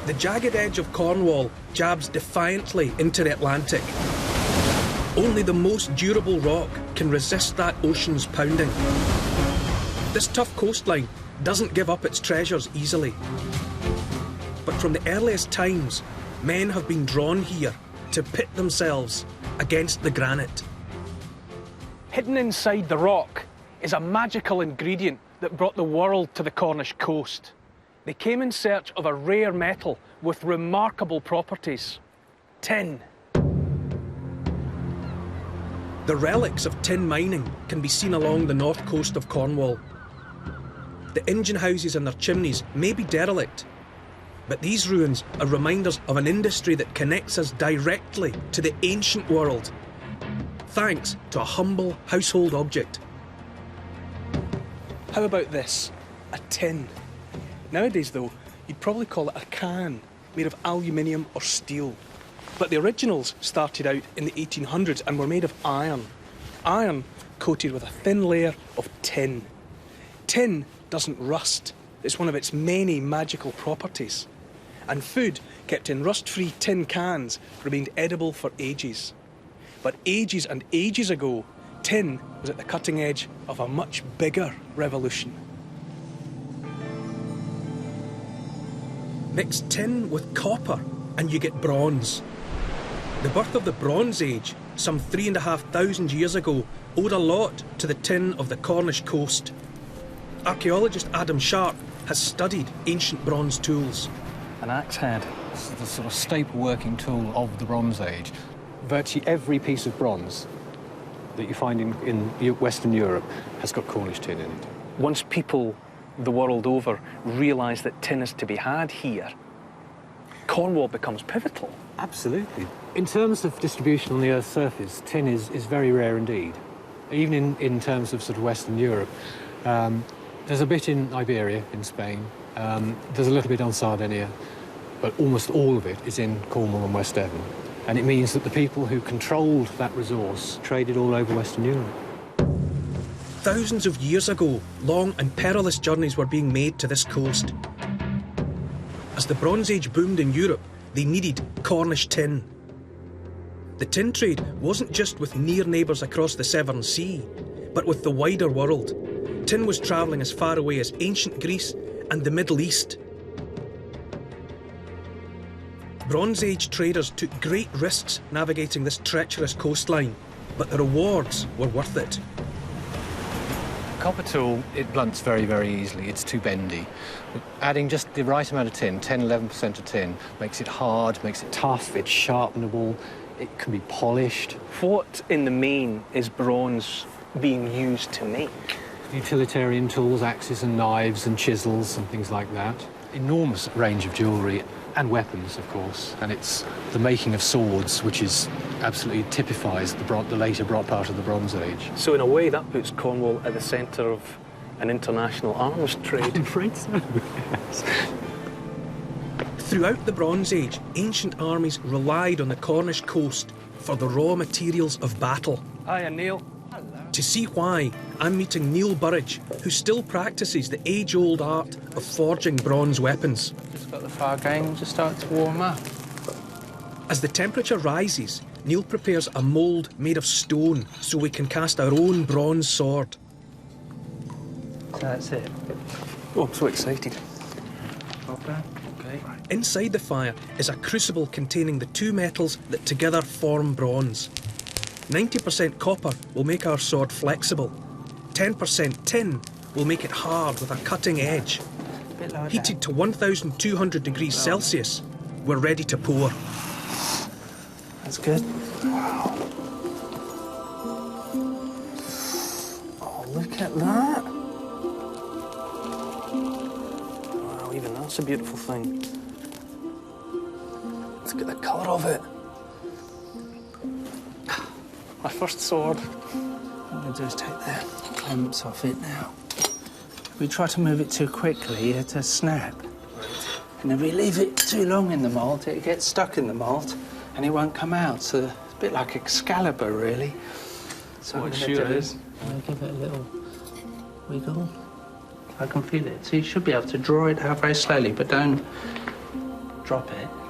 The jagged edge of Cornwall jabs defiantly into the Atlantic. Only the most durable rock can resist that ocean's pounding. This tough coastline doesn't give up its treasures easily. But from the earliest times, men have been drawn here to pit themselves against the granite. Hidden inside the rock is a magical ingredient that brought the world to the Cornish coast. They came in search of a rare metal with remarkable properties: tin. The relics of tin mining can be seen along the north coast of Cornwall. The engine houses and their chimneys may be derelict, but these ruins are reminders of an industry that connects us directly to the ancient world, thanks to a humble household object. How about this? A tin. Nowadays, though, you'd probably call it a can, made of aluminium or steel. But the originals started out in the 1800s and were made of iron. Iron coated with a thin layer of tin. Tin doesn't rust. It's one of its many magical properties. And food kept in rust-free tin cans remained edible for ages. But ages and ages ago, tin was at the cutting edge of a much bigger revolution. Mix tin with copper and you get bronze. The birth of the Bronze Age, some 3,500 years ago, owed a lot to the tin of the Cornish coast. Archaeologist Adam Sharp has studied ancient bronze tools. An axe head is the sort of staple working tool of the Bronze Age. Virtually every piece of bronze that you find in Western Europe has got Cornish tin in it. Once people the world over realise that tin is to be had here, Cornwall becomes pivotal. Absolutely. In terms of distribution on the Earth's surface, tin is very rare indeed. Even in terms of sort of Western Europe, there's a bit in Iberia, in Spain. There's a little bit on Sardinia, but almost all of it is in Cornwall and West Devon. And it means that the people who controlled that resource traded all over Western Europe. Thousands of years ago, long and perilous journeys were being made to this coast. As the Bronze Age boomed in Europe, they needed Cornish tin. The tin trade wasn't just with near neighbours across the Severn Sea, but with the wider world. Tin was travelling as far away as ancient Greece and the Middle East. Bronze Age traders took great risks navigating this treacherous coastline, but the rewards were worth it. Copper tool, it blunts very, very easily. It's too bendy. But adding just the right amount of tin, 10, 11% of tin, makes it hard, makes it tough, it's sharpenable, it can be polished. What in the main is bronze being used to make? Utilitarian tools, axes and knives and chisels and things like that. Enormous range of jewellery and weapons, of course. And it's the making of swords, which is absolutely typifies the later part of the Bronze Age. So in a way, that puts Cornwall at the centre of an international arms trade. I'm afraid so, yes. Throughout the Bronze Age, ancient armies relied on the Cornish coast for the raw materials of battle. Hiya, Neil. To see why, I'm meeting Neil Burridge, who still practices the age-old art of forging bronze weapons. Just got the fire going, just start to warm up. As the temperature rises, Neil prepares a mould made of stone so we can cast our own bronze sword. So that's it. Oh, I'm so excited. Okay. Inside the fire is a crucible containing the two metals that together form bronze. 90% copper will make our sword flexible. 10% tin will make it hard with a cutting edge. Heated to 1,200 degrees Celsius, we're ready to pour. That's good. Wow. Oh, look at that. Wow, even that's a beautiful thing. Let's get the colour of it. My first sword. What I'm going to do is take the clamps off it now. If we try to move it too quickly, it'll snap. And if we leave it too long in the mould, it gets stuck in the mould and it won't come out. So it's a bit like Excalibur, really. So what a shoe it is. I'll give it a little wiggle. I can feel it. So you should be able to draw it out very slowly, but don't drop it.